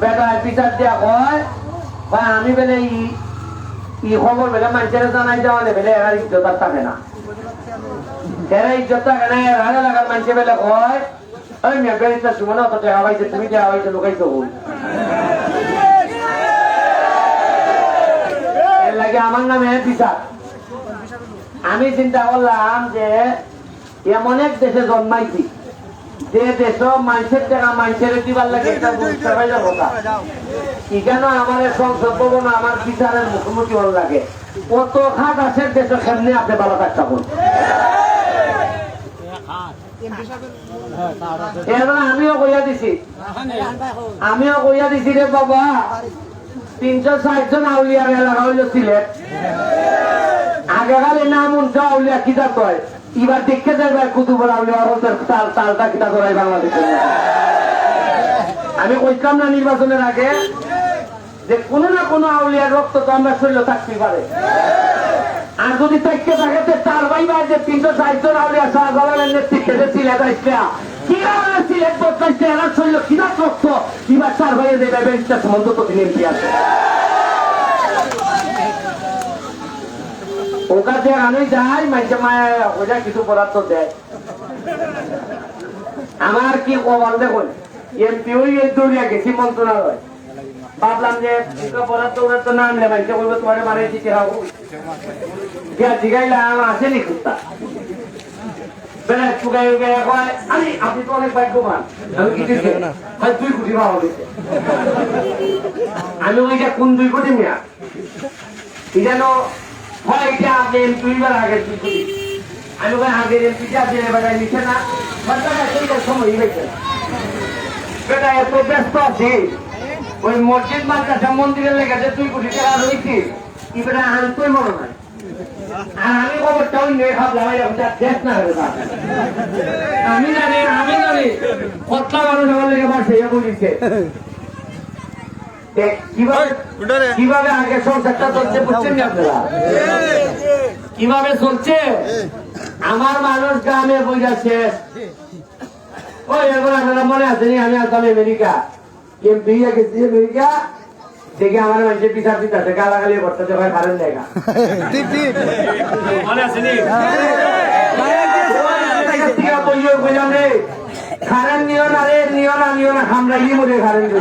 বেটা বিচার দিয়া কয় ভাই আমি বেলে ই খবর বেলে মানুষের জানাই দেওয়া বেলে এরা ইজ্জত আর থাকে না, এরা ইজ্জত থাকে না। এরা লাগার মানুষে বেলে কয় ওই মেঘারিতা সুমনে অত টাকা পাইছে, তুমি টাকা পাইছে লোকাইছো ভুল। এর লাগে আমার নামে বিচার। আমি চিন্তা করলাম যে এমন এক দেশে জন্মাইছি যে দেশ মানুষের টাকা মানুষের দিবার লাগে একটা বুঝতে পাইলে কথা। এখানে আমার সংসদ ভবন আমার বিচারের মুখোমুখি হল লাগে কত খাট আছে দেশে সামনে আপনি ভালো থাকতে পারেন। আমিও কইয়া দিছি রে বাবা 360 জন আউলিয়ার এলাকা হইল সিলেট। আগেকালে নাম উনছে আউলিয়া কিতা কয়, এবার দেখতে যাইবা কুতুবুল আউলিয়া তালটা কিতা করাই বাংলাদেশে। আমি কইতাম না নির্বাচনের আগে যে কোনো না কোনো আউলিয়ার রক্ত তো আমরা শরীর থাকতে পারে, আর যদি থাকতে থাকে তার ভাই ভাই যে 360 জন আউলিয়া শাহজালালের নেতৃত্বে সিলেট আসছে কিভাবে সিলেট বদলাইছে এরা শরীর কিনা রক্ত এবার তার ভাইয়ে দেবে বেঞ্চটা সম্বন্ধ তো তিনি এমপি আছে। ওকা যে আমি যাই মাঝে মায়া ওটা কিছু বরাদ্দ দেয়। আমার কি খবর দেখুন, এমপি ওই দৌড়িয়া গেছি মন্ত্রণালয়, ভাবলাম যে বরাদ্দ তো নাম নেই মাঝে বলবো তোমার মারে দিতে হবো, জিগাইলাম আসেনি কুত্তা বেলা চুগাই কয় আপনি তো অনেক ভাগ্যবান, আমি কি 2 কোটি পাওয়া গেছে। আমি ওইটা কোন 2 কোটি মেয়া যেন হয় এটা আপনি এমপিবার আগে 2 কোটি, আমি ওই আগের এমপিটা আপনি এবার নিচ্ছে না সময় হয়েছে। বেটা এত ব্যস্ত আছি ওই মসজিদ মাদ্রাসা মন্দিরের লেগেছে 2 কোটি টাকা রয়েছে, এবারে আনতোই মনে হয়। আর আমি খবরটা ওই নিয়ে ভাবলাম দেশ না হয়ে আমি জানি কতলা মানুষ আমার লেগে বাড়ছে বলিছে কিভাবে আগে সংসারটা চলছে বুঝছেন আপনারা, কিভাবে চলছে। আমার মানুষ গ্রামে বইয়া শেষ। ওই এবার আপনারা মনে আছেনি আমি আসলাম আমেরিকা, এমপি গেছি আমেরিকা দেখে আমার মানুষের পিছার পিছাতে গালাগালি করতে হয় কারেন্ট দেখা মনে আছেনি বললাম রে কারেন্ট নিও না রে নিও না আমরা ই মরে কারেন্ট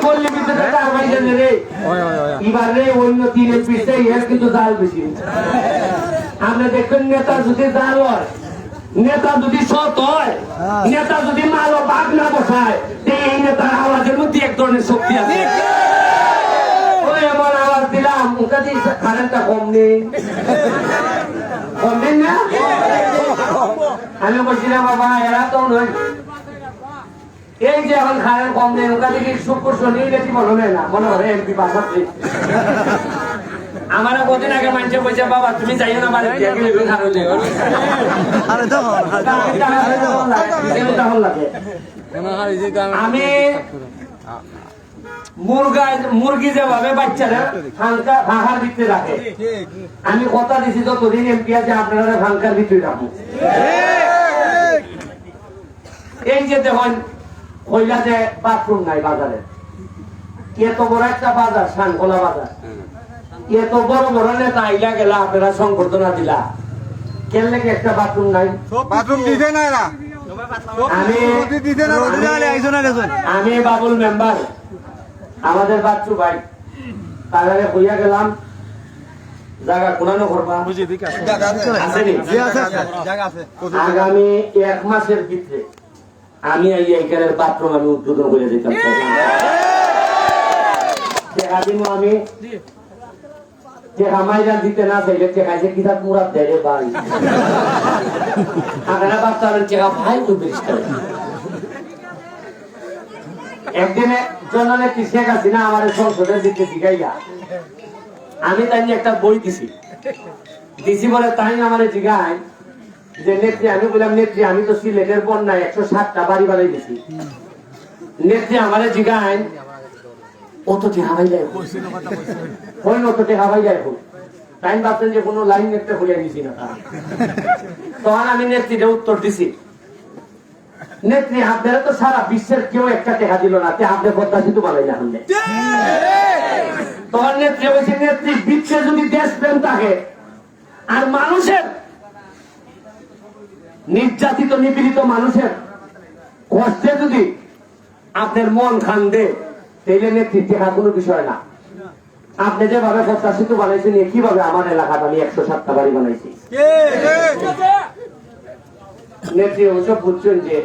বললি পিছনে তার বাইছেন রে এবার রে অন্য 3 এমপি এর কিন্তু জাল বেশি। আমরা দেখবেন নেতা যদি জাল হয়, নেতা যদি সৎ হয়, নেতা যদি মাল বাঘ না বসায়, এই নেতার আওয়াজের মধ্যে এক ধরনের শক্তি আছে। ওই এমন আওয়াজ দিলাম ওটা দিয়ে কারেন্টটা কম নেই না। আমি বলছিলাম বাবা এরা তো নয়, এই যে এখন কারেন্ট কম নেই ওটা দিকে শুক্র শনি বেশি মনে হয় না, মনে হয় এমপি বাসাচ্ছি। আমার কদিন আগে মানুষে বলছে বাবা তুমি যাইও না বাড়ি আমি মুরগি যেভাবে বাচ্চারা ফাঁকার ভিতরে রাখে, আমি কথা দিছি যতদিন এমপি আছে আপনারা ফাঁকার ভিতরে রাখবো। এই যে দেখুন কইলাতে বাথরুম নাই বাজারে, এত বড় একটা বাজার শানখোলা বাজার, এত বড় বড় নেতা আইলা গেলা আপনারা সংবর্ধনা দিলা, কেন লাগে একটা বাথরুম নাই? বাথরুম দিতে না এরা, আমি বাবুল মেম্বার আমাদের বাচ্চু ভাই তাহলে কইয়া গেলাম জায়গা কোনানো করবা আগামী 1 মাসের ভিতরে আমি এইখানের বাথরুম আমি উদ্বোধন করে দিতাম। আমি মাইরা দিতে না চাইলে চেকাইছে কিতাব মুরাদ দেয় বাড়ি বাচ্চাদের চেকা ভাই খুব বেশি। একদিনে জননেত্রী শেখ হাসিনা আমার সংসদের দিকে জিগাইয়া আমি তাই একটা বই দিছি বলে তাই আমার জিগাই যে নেত্রী, আমি বললাম নেত্রী আমি তো সিলেটের বন্যায় 107টা বাড়ি বানাই দিছি, নেত্রী আমার জিগাই অত হাবাই যায় অত হাবাই যায় টাইম ভাবছেন যে কোনো লাইন নেত্রে খুলে দিছি না, তখন আমি নেত্রীটা উত্তর দিছি নেত্রী আপনারা তো সারা বিশ্বের কেউ একটা টেকা দিল না, আপনি পদ্মা সেতু বানাই না। তোমার নেত্রী বলছে নেত্রী বিশ্বে যদি দেশপ্রেম থাকে আর মানুষের নির্যাতিত নিপীড়িত মানুষের কষ্টে যদি আপনার মন খান্দে, তাইলে নেত্রী টেকা কোনো বিষয় না। আপনি যেভাবে পদ্মা সেতু বানাইছেন, কিভাবে আমার এলাকাটা আমি 107টা বাড়ি বানাইছি। নেত্রী অবশ্য বুঝছেন যে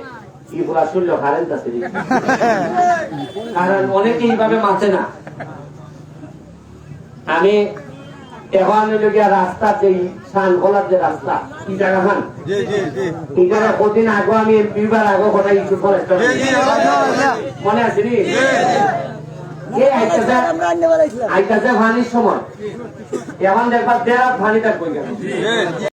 ইগুলা শুনল কারেন্ট আছে, কারণ অনেকে এইভাবে মাছে না। আমি এখন রাস্তা যে সানখোলার যে রাস্তা কি জায়গা খান এই জায়গা কদিন আগে আমি এমপিবার আগে কথা ইস্যু ফরেস্ট মনে আছে নি আইতাছে ভানির সময় এখন দেখবার দেড় ভানি থাকবে।